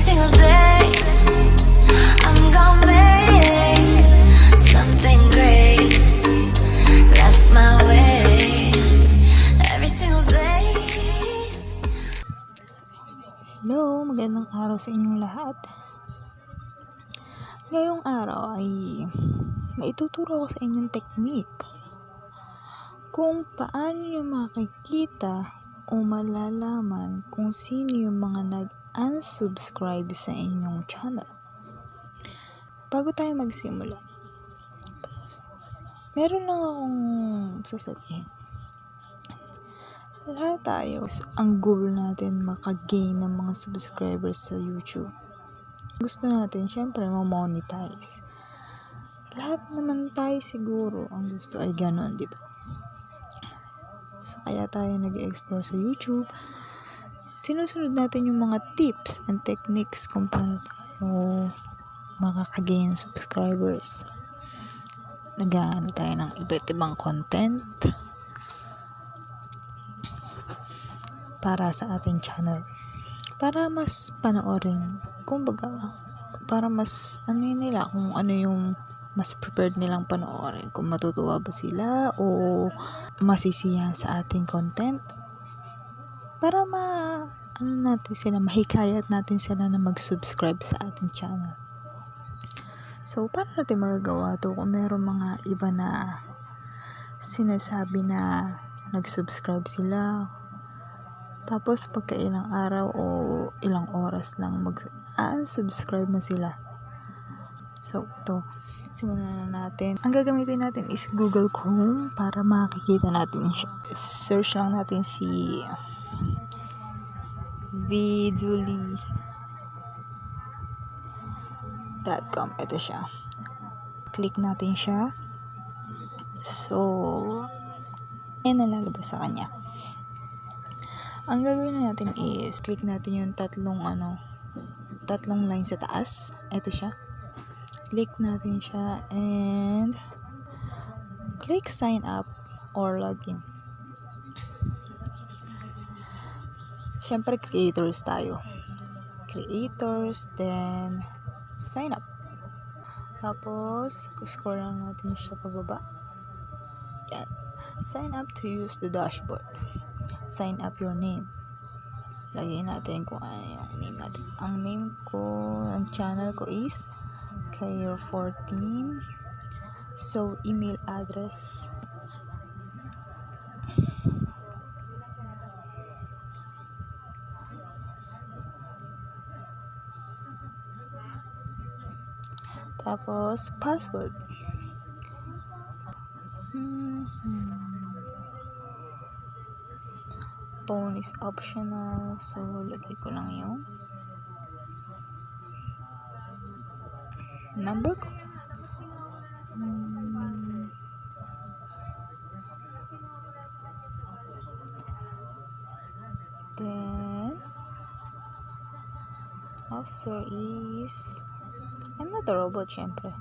single day I'm gonna make something great. That's my way. Every single day. Hello, magandang araw sa inyong lahat. Ngayong araw ay maituturo ko sa inyong technique kung paano nyo makikita o malalaman kung sino yung mga nag-unsubscribe sa inyong channel. Bago tayo magsimula, meron lang akong sasabihin. Lahat tayo, ang goal natin makagain ng mga subscribers sa YouTube. Gusto natin, syempre, ma-monetize. Lahat naman tayo siguro, ang gusto ay ganon, di ba? So, kaya tayo nag-explore sa YouTube. Sinusunod natin yung mga tips and techniques kung paano tayo makakagain ng subscribers. Nag-aano tayo ng iba't ibang content para sa ating channel. Para mas panoorin. Kumbaga, para mas nila kung ano yung mas prepared nilang panoorin. Kung matutuwa ba sila o masisiyahan sa ating content. Para mahikayat natin sila na mag-subscribe sa ating channel. So, paano natin magagawa to kung meron mga iba na sinasabi na nag-subscribe sila, tapos pagka ilang araw o ilang oras lang mag-unsubscribe na sila. So, ito, simulan na natin. Ang gagamitin natin is Google Chrome para makikita natin siya. Search lang natin si viduli.com. Ito siya. Click natin siya. So, ayan nalalabas sa kanya. Ang gagawin natin is click natin yung tatlong lines sa taas. Ito siya. Click natin siya and click sign up or login. Siyempre, creators tayo. Creators, then sign up. Tapos, scroll lang natin siya pababa. Yan. Sign up to use the dashboard. Sign up your name. Lagay natin kung ano yung name natin. Ang name ko, ang channel ko is Kayor14. So, email address. Tapos, password. Phone is optional. So, lagay ko lang yung number ko. Then, after is, I'm not a robot, syempre.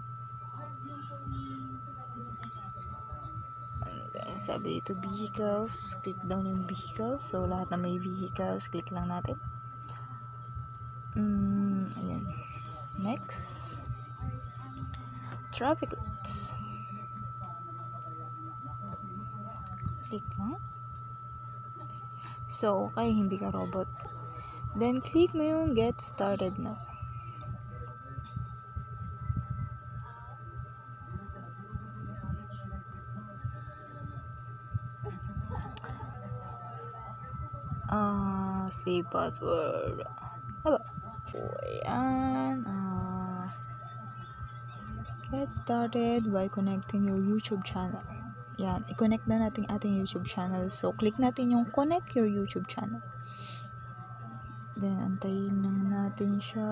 Sabi dito, vehicles. Click down yung vehicles. So, lahat na may vehicles, click lang natin. Ayan. Next. Traffic lights. Click lang. So, okay, hindi ka robot. Then, click mo yung get started now. Save password. Aba. So, ayan. Get started by connecting your YouTube channel. Yan. I-connect na natin ating YouTube channel. So, click natin yung connect your YouTube channel. Then, antayin lang natin siya.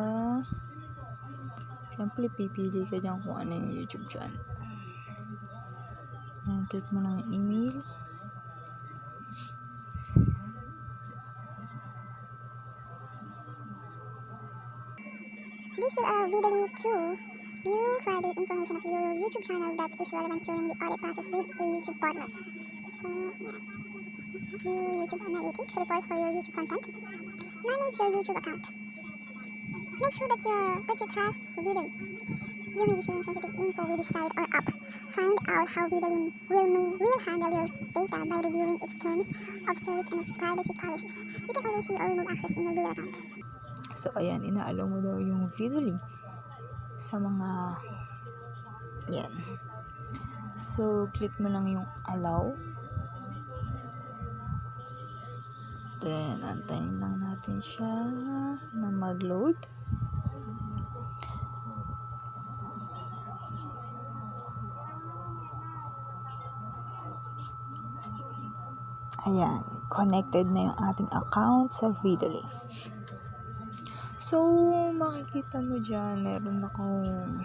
Siyempre, pipili ka dyan kung ano yung YouTube channel. Yan. Click mo lang yung email. This will allow Vidali to view private information of your YouTube channel that is relevant during the audit process with a YouTube partner. So, yeah. View YouTube analytics, reports for your YouTube content. Manage your YouTube account. Make sure that you trust Vidalin. You may be sharing sensitive info with this site or app. Find out how Vidalin will handle your data by reviewing its terms of service and privacy policies. You can always see or remove access in your Google account. So, ayan, inaalaw mo daw yung video link sa mga, yan. So, click mo lang yung allow. Then, antayin lang natin siya na mag-load. Ayan, connected na yung ating account sa Vidalin. So, makikita mo dyan, meron akong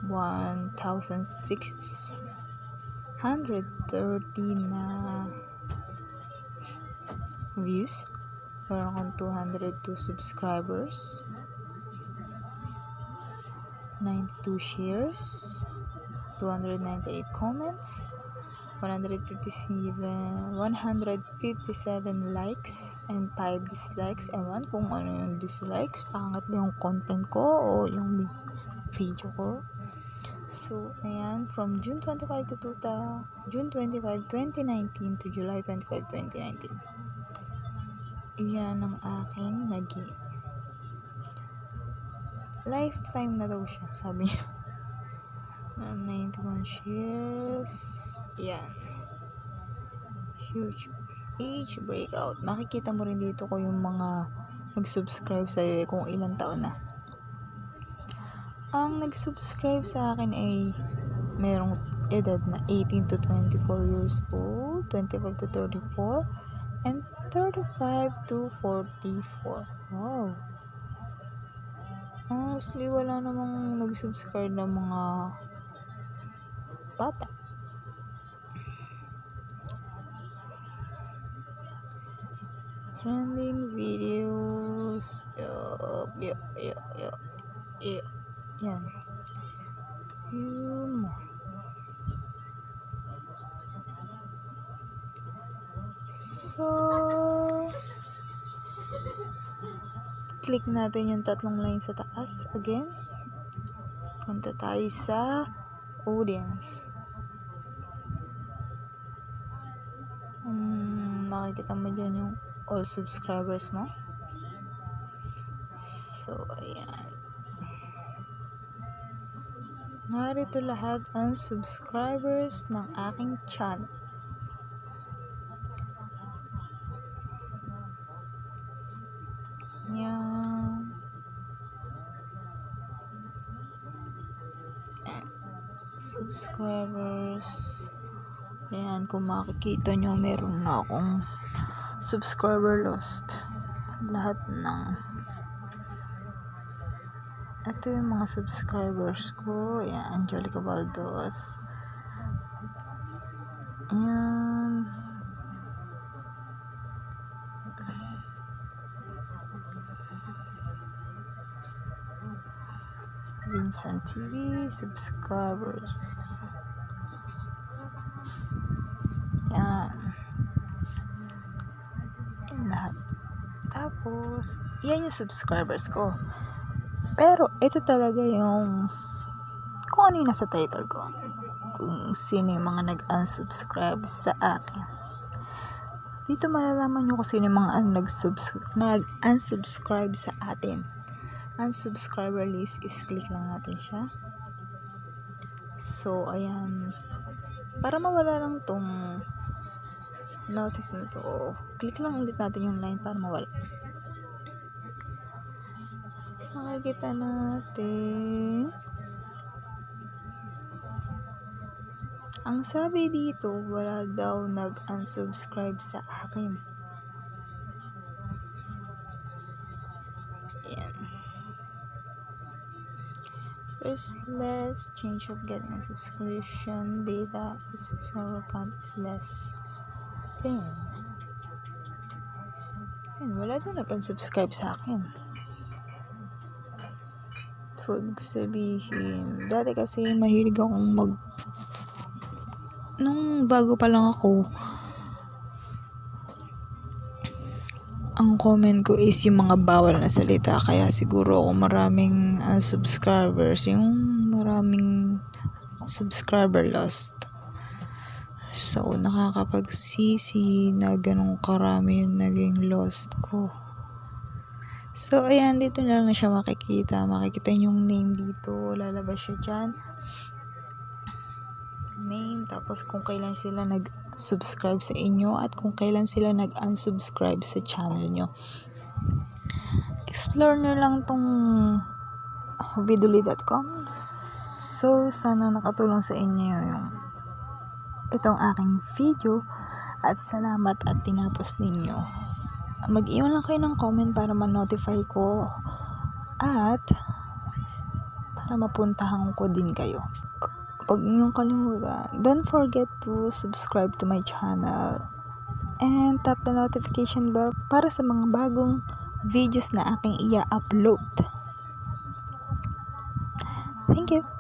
1,630 na views. Meron akong 202 subscribers, 92 shares, 298 comments, 157 likes and 5 dislikes. Ewan kung ano yung dislikes, pangat ba yung content ko o yung video ko. So, ayan, from June 25, 2019 to July 25, 2019. Iyan ang akin naging lifetime na daw siya, sabi niya. 91 shares. Yan. Huge age breakout. Makikita mo rin dito ko yung mga nag-subscribe sa'yo kung ilang taon na. Ang nag-subscribe sa akin ay merong edad na 18 to 24 years old, 25 to 34, and 35 to 44. Wow. Honestly, wala namang nag-subscribe ng mga bata. Trending videos. Yup. Yan. Yun mo. So, click natin yung tatlong line sa taas. Again, punta tayo sa audience. Makikita mo dyan yung all subscribers mo. So, ayan. Narito lahat ang subscribers ng aking channel. Yan. Subscribers. Ayan, kung makikita nyo, meron na akong subscriber lost. Lahat ng ito yung mga subscribers ko. Ayan, Angelica Baldos. Ayan. Vincent TV subscribers. Yan. Yan lahat. Tapos, yan yung subscribers ko. Pero, ito talaga yung kung ano yung nasa title ko. Kung sino yung mga nag-unsubscribe sa akin. Dito malalaman nyo kung sino yung mga nag-unsubscribe sa atin. Unsubscriber list is click lang natin siya. So, ayan. Para mawala lang tong notif na to, click lang ulit natin yung line para mawala. Makikita natin. Ang sabi dito, wala daw nag-unsubscribe sa akin. Ayan. There's less chance of getting a subscription data if subscriber count is less than. Ayan, wala daw nag-unsubscribe sa akin. So, ibig sabihin, dati kasi mahilig akong nung bago pa lang ako, ang comment ko is yung mga bawal na salita, kaya siguro ako maraming subscribers, yung maraming subscriber lost. So nakakapagsisi na ganun karami yung naging lost ko. So ayan, dito na lang siya makikita yung name dito, lalabas siya dyan, name, tapos kung kailan sila nag-subscribe sa inyo at kung kailan sila nag-unsubscribe sa channel nyo. Explore nyo lang tong vidoli.com. So sana nakatulong sa inyo itong aking video, at salamat at tinapos ninyo. Mag-iwan lang kayo ng comment para ma-notify ko at para mapuntahan ko din kayo. Huwag niyong kalimutan, don't forget to subscribe to my channel and tap the notification bell para sa mga bagong videos na aking i-upload. Thank you!